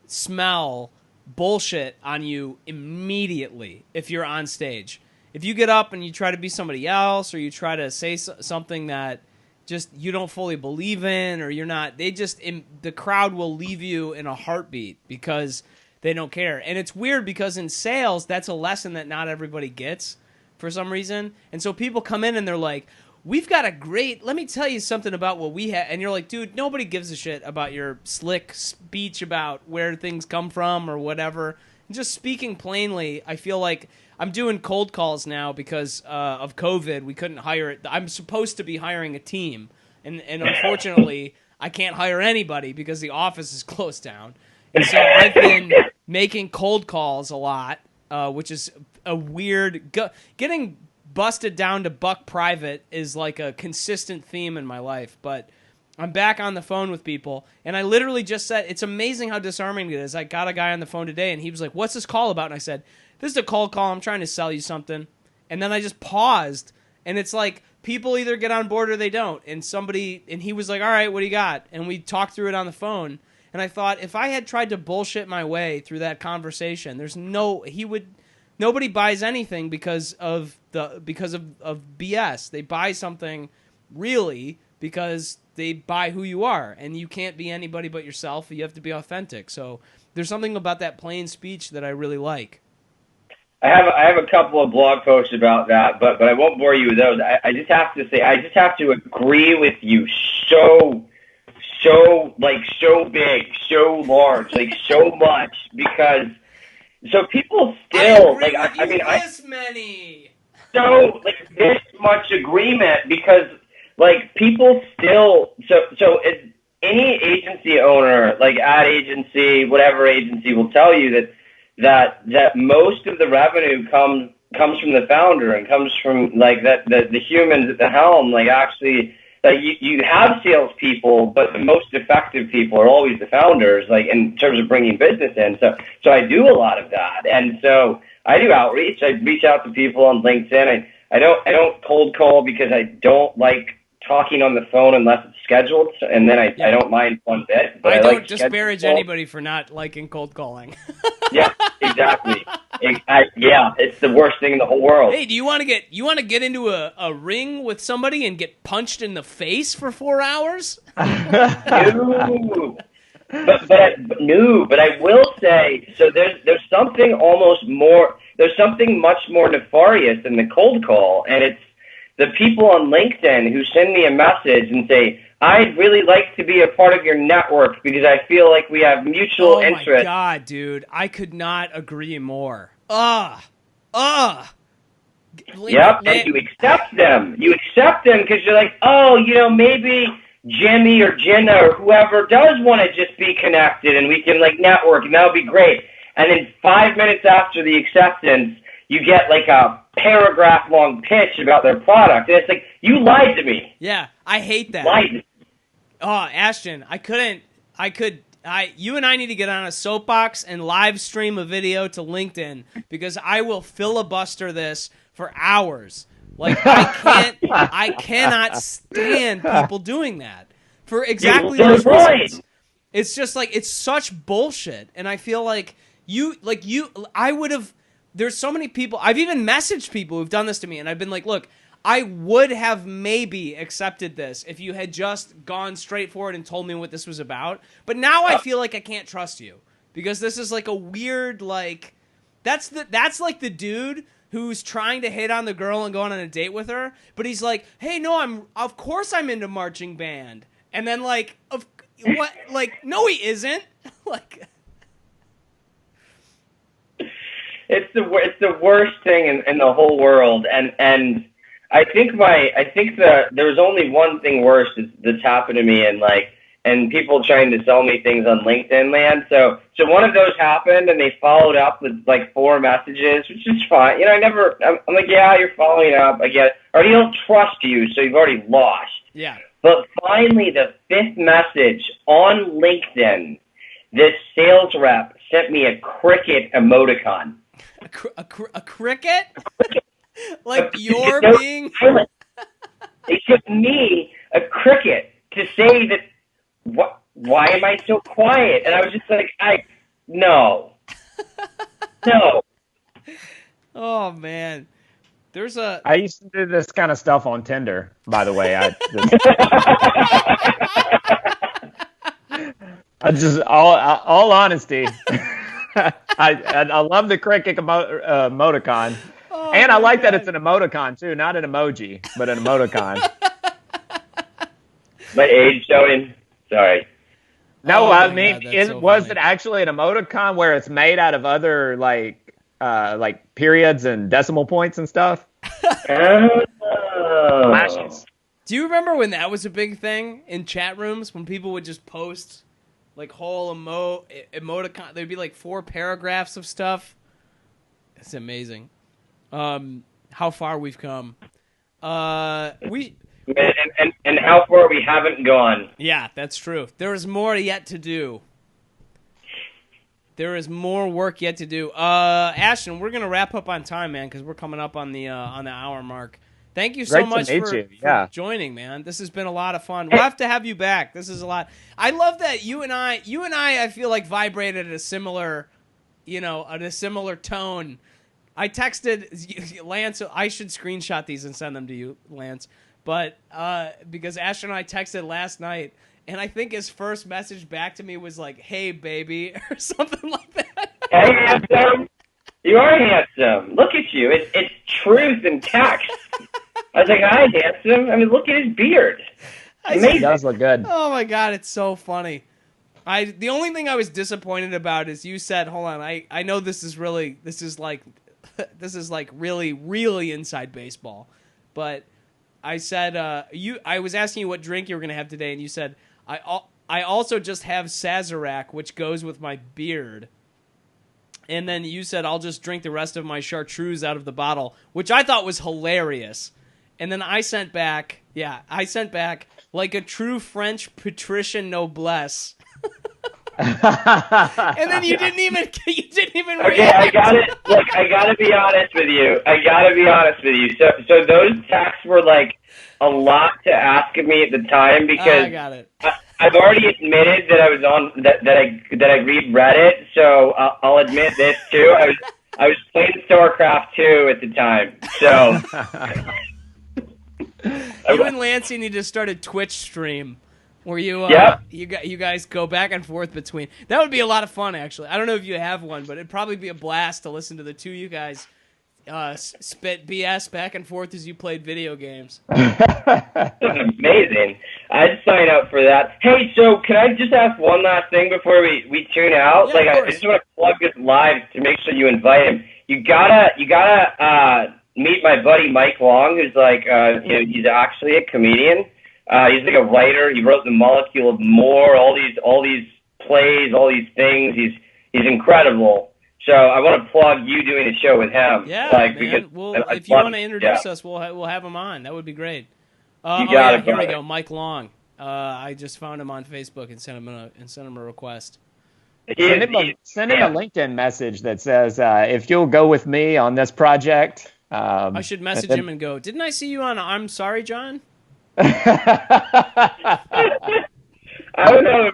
smell bullshit on you immediately if you're on stage. If you get up and you try to be somebody else, or you try to say something that just you don't fully believe in, or you're not, the crowd will leave you in a heartbeat because they don't care. And it's weird because in sales, that's a lesson that not everybody gets for some reason. And so people come in and they're like, let me tell you something about what we have. And you're like, dude, nobody gives a shit about your slick speech about where things come from or whatever. And just speaking plainly, I feel like I'm doing cold calls now because of COVID. We couldn't hire it. I'm supposed to be hiring a team. And unfortunately, I can't hire anybody because the office is closed down. And so I've been making cold calls a lot, which is a weird... Getting busted down to buck private is like a consistent theme in my life, but I'm back on the phone with people, and I literally just said, it's amazing how disarming it is. I got a guy on the phone today, and he was like, what's this call about? And I said, this is a cold call. I'm trying to sell you something. And then I just paused, and it's like people either get on board or they don't. And he was like, all right, what do you got? And we talked through it on the phone, and I thought, if I had tried to bullshit my way through that conversation, nobody buys anything because of BS. They buy something really because they buy who you are, and you can't be anybody but yourself. You have to be authentic. So there's something about that plain speech that I really like. I have a couple of blog posts about that, but I won't bore you with those. I just have to say, I just have to agree with you so big, so large, like so much, because so people still many. So like this much agreement, because like people still any agency owner, like ad agency, whatever agency, will tell you that most of the revenue comes from the founder and comes from like the humans at the helm. Like actually, like you have salespeople, but the most effective people are always the founders. Like in terms of bringing business in. So I do a lot of that, and so I do outreach. I reach out to people on LinkedIn. I don't cold call because I don't like talking on the phone unless it's scheduled, and then I don't mind one bit. But I don't like disparage anybody for not liking cold calling. Yeah, exactly. It's the worst thing in the whole world. Hey, do you want to get into a ring with somebody and get punched in the face for 4 hours? No. But I will say, so there's something much more nefarious than the cold call, and it's the people on LinkedIn who send me a message and say, I'd really like to be a part of your network because I feel like we have mutual interest. Oh my God, dude. I could not agree more. Yep, and you accept them. You accept them because you're like, oh, maybe Jimmy or Jenna or whoever does want to just be connected and we can like network and that'll be great. And then 5 minutes after the acceptance, you get like a paragraph-long pitch about their product. And it's like, you lied to me. Yeah, I hate that. Lied to me. Oh, Ashton, you and I need to get on a soapbox and live stream a video to LinkedIn because I will filibuster this for hours. Like, I cannot stand people doing that for exactly those reasons. It's just like, it's such bullshit. And I feel like there's so many people, I've even messaged people who've done this to me, and I've been like, look, I would have maybe accepted this if you had just gone straight for it and told me what this was about. But now I feel like I can't trust you because this is like a weird, like, that's like the dude who's trying to hit on the girl and going on a date with her, but he's like, hey, no, of course I'm into marching band. And then like, no, he isn't. Like, it's the worst thing in the whole world. And I think there's only one thing worse that's happened to me, and people trying to sell me things on LinkedIn land. So one of those happened, and they followed up with like 4 messages, which is fine. I'm like, yeah, you're following up. I get it. Or you don't trust you, so you've already lost. Yeah. But finally, the 5th message on LinkedIn, this sales rep sent me a cricket emoticon. A cricket? Like you're being... It took me a cricket to say that, why am I so quiet? And I was just like, no. Oh, man. I used to do this kind of stuff on Tinder, by the way. I just all honesty. I love the cricket emoticon. Oh, and I like that it's an emoticon, too. Not an emoji, but an emoticon. My age showing? Sorry. No, was it actually an emoticon where it's made out of other, like periods and decimal points and stuff? Oh. Do you remember when that was a big thing in chat rooms when people would just post like whole emoticon? There'd be like 4 paragraphs of stuff. It's amazing. How far we've come. And how far we haven't gone. Yeah, that's true. There is more yet to do. There is more work yet to do. Ashton, we're gonna wrap up on time, man, because we're coming up on the hour mark. Thank you so much for joining, man. This has been a lot of fun. We'll have to have you back. This is a lot. I love that you and I feel like vibrated at a similar, at a similar tone. I texted Lance. I should screenshot these and send them to you, Lance. But because Ashton and I texted last night, and I think his first message back to me was like, "Hey, baby," or something like that. Hey, handsome. You are handsome. Look at you. It's truth in text. I was like, hi, handsome. I mean, look at his beard. Amazing. He does look good. Oh my God, it's so funny. The only thing I was disappointed about is you said, hold on, I know this is like really, really inside baseball. But I said, I was asking you what drink you were going to have today, and you said, I also just have Sazerac, which goes with my beard. And then you said, I'll just drink the rest of my chartreuse out of the bottle, which I thought was hilarious. And then I sent back, like a true French patrician noblesse. And then you didn't even Okay, I got it. Look, I gotta be honest with you. So those texts were like a lot to ask of me at the time because I got it. I've already admitted that I was on that I read Reddit. So I'll admit this too. I was playing StarCraft 2 at the time. So you and Lancey need to start a Twitch stream. Where you guys go back and forth between. That would be a lot of fun, actually. I don't know if you have one, but it'd probably be a blast to listen to the two of you guys spit BS back and forth as you played video games. That's amazing. I'd sign up for that. Hey, so can I just ask one last thing before we tune out? Yeah, I just want to plug this live to make sure you invite him. You gotta meet my buddy Mike Long, who's he's actually a comedian. He's like a writer. He wrote The Molecule of More, all these plays, all these things. He's incredible. So I want to plug you doing a show with him. Yeah, man. Because if you want to introduce us, we'll have him on. That would be great. You got it. Here we go, Mike Long. I just found him on Facebook and sent him a request. Send him a LinkedIn message that says, if you'll go with me on this project. I should message him and go, didn't I see you on I'm Sorry, John? I don't know.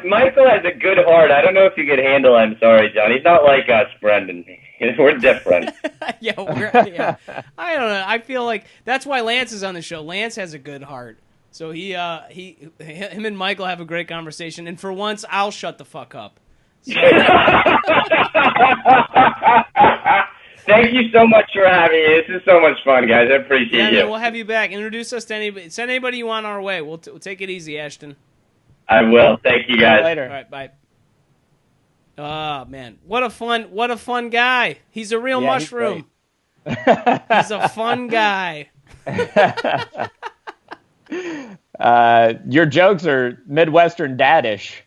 Michael has a good heart. I don't know if you could handle I'm Sorry, John. He's not like us, Brendon. We're different. Yeah. I don't know. I feel like that's why Lance is on the show. Lance has a good heart. So him and Michael have a great conversation. And for once, I'll shut the fuck up. So. Thank you so much for having me. This is so much fun, guys. I appreciate you. Yeah, we'll have you back. Introduce us to anybody. Send anybody you want our way. We'll take it easy, Ashton. I will. Thank you, guys. Later. All right, bye. Oh man, what a fun guy. He's a real mushroom. He's a fun guy. Your jokes are Midwestern daddish.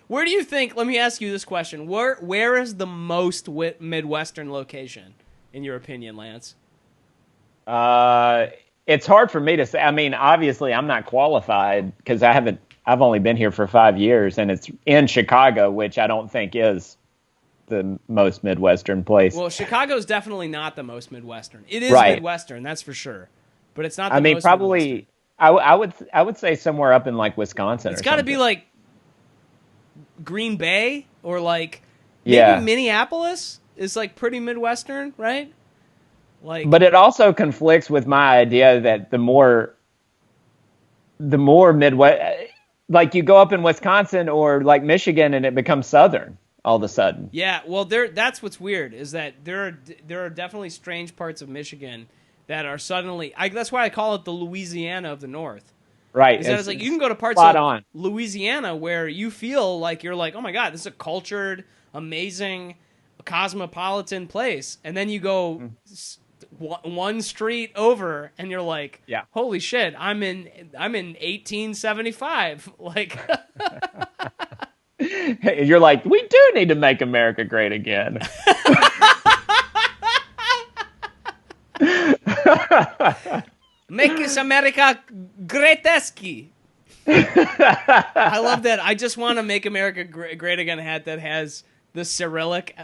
Where do you think? Let me ask you this question: Where is the most Midwestern location, in your opinion, Lance? It's hard for me to say. I mean, obviously, I'm not qualified because I've only been here for 5 years, and it's in Chicago, which I don't think is the most Midwestern place. Well, Chicago's definitely not the most Midwestern. It is Midwestern, that's for sure, but it's not. Most probably. I would say somewhere up in like Wisconsin. It's got to be like Green Bay or like maybe Minneapolis is like pretty Midwestern, right? But it also conflicts with my idea that the more Midwest, like you go up in Wisconsin or like Michigan and it becomes Southern all of a sudden. Yeah, well, that's what's weird is that there are definitely strange parts of Michigan that are suddenly. That's why I call it the Louisiana of the North. Right. It's like you can go to parts of Louisiana where you feel like you're like, oh my God, this is a cultured, amazing, cosmopolitan place, and then you go one street over, and you're like, holy shit, I'm in 1875. Like, you're like, we do need to make America great again. Make this America great-esky. I love that. I just want to make America great again hat that has the Cyrillic,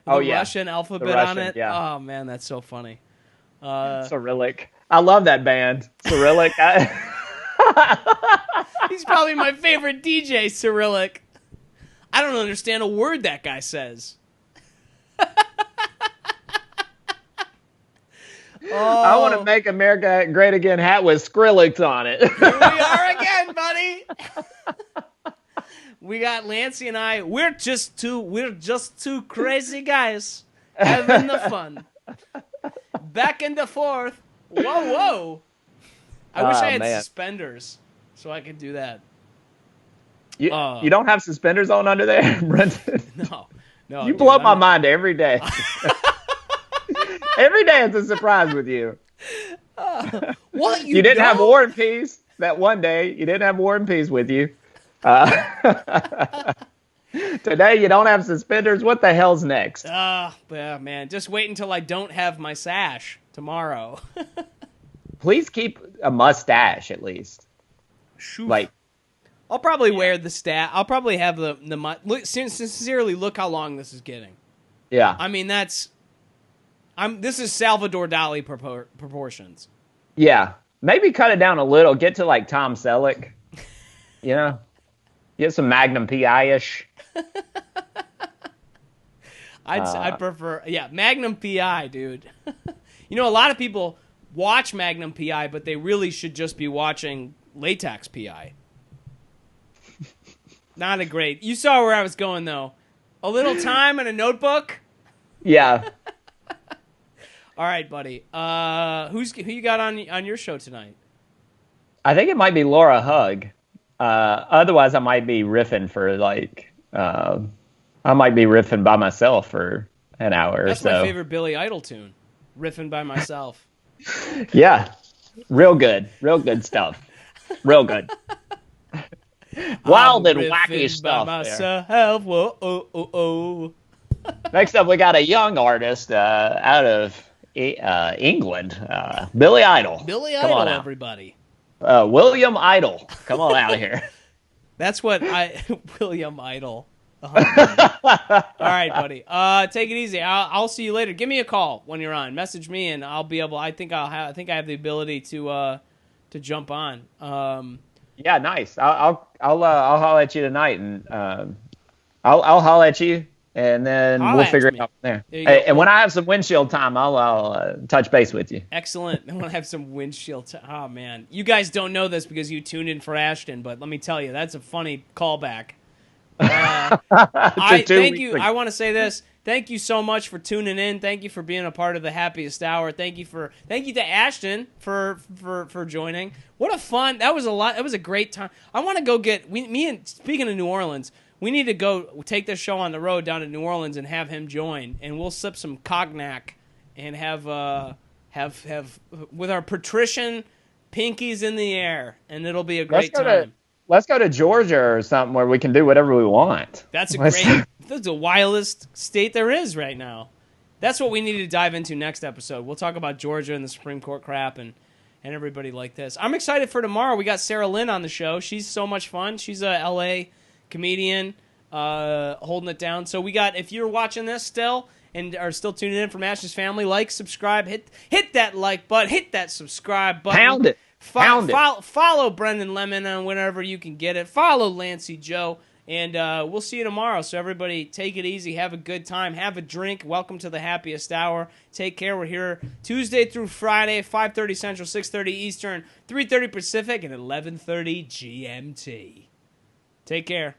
Russian alphabet on it. Yeah. Oh, man, that's so funny. Cyrillic. I love that band. Cyrillic. He's probably my favorite DJ, Cyrillic. I don't understand a word that guy says. I want to make America great again hat with Skrillex on it. Here we are again, buddy. We got Lancey and I. We're just two crazy guys having the fun. Back and the forth. Whoa. I wish I had suspenders so I could do that. You don't have suspenders on under there, Brendon? No. You blow my mind every day. Every day it's a surprise with you. What? You didn't have War and Peace that one day. You didn't have War and Peace with you. Today you don't have suspenders. What the hell's next? Yeah, man. Just wait until I don't have my sash tomorrow. Please keep a mustache at least. Shoof. Like, I'll probably wear the stat. I'll probably have the look. Sincerely, look how long this is getting. Yeah. I mean, this is Salvador Dali proportions. Yeah. Maybe cut it down a little. Get to like Tom Selleck. You know? Get some Magnum PI-ish. I'd prefer, Magnum PI, dude. You know, a lot of people watch Magnum PI, but they really should just be watching Latex PI. Not a great. You saw where I was going, though. A little time and a notebook. Yeah. All right, buddy. Who you got on your show tonight? I think it might be Laura Hug. Otherwise, I might be riffing for I might be riffing by myself for an hour That's or so. That's my favorite Billy Idol tune. Riffing by myself. Yeah. Real good stuff. Real good. Wild and wacky stuff by myself. Whoa. Next up, we got a young artist out of England, Billy Idol. Billy Idol, everybody. William Idol. Come on out of here. That's what William Idol. All right, buddy. Take it easy. I'll see you later. Give me a call when you're on. Message me, and I'll be able. I think I have the ability to jump on. Yeah, nice. I'll holler at you tonight, and I'll holler at you, and then we'll figure it out from there. And when I have some windshield time, I'll touch base with you. Excellent. I want to have some windshield time. Oh man, you guys don't know this because you tuned in for Ashtan, but let me tell you, that's a funny callback. Thank you. I want to say this. Thank you so much for tuning in. Thank you for being a part of the Happiest Hour. Thank you to Ashtan for joining. What a fun. That was a great time. I want to go speaking of New Orleans, we need to go take this show on the road down to New Orleans and have him join, and we'll sip some cognac and have with our patrician pinkies in the air, and it'll be a great time. Let's go to Georgia or something where we can do whatever we want. That's the wildest state there is right now. That's what we need to dive into next episode. We'll talk about Georgia and the Supreme Court crap and everybody like this. I'm excited for tomorrow. We got Sarah Lynn on the show. She's so much fun. She's a L.A. comedian holding it down. So we got, if you're watching this still and are still tuning in from Ash's family, like, subscribe, hit that like button, hit that subscribe button. Pound it. Follow Brendon Lemon on whenever you can get it. Follow Lancey Joe, and we'll see you tomorrow. So everybody, take it easy. Have a good time. Have a drink. Welcome to the Happiest Hour. Take care. We're here Tuesday through Friday, 5:30 Central, 6:30 Eastern, 3:30 Pacific, and 11:30 GMT. Take care.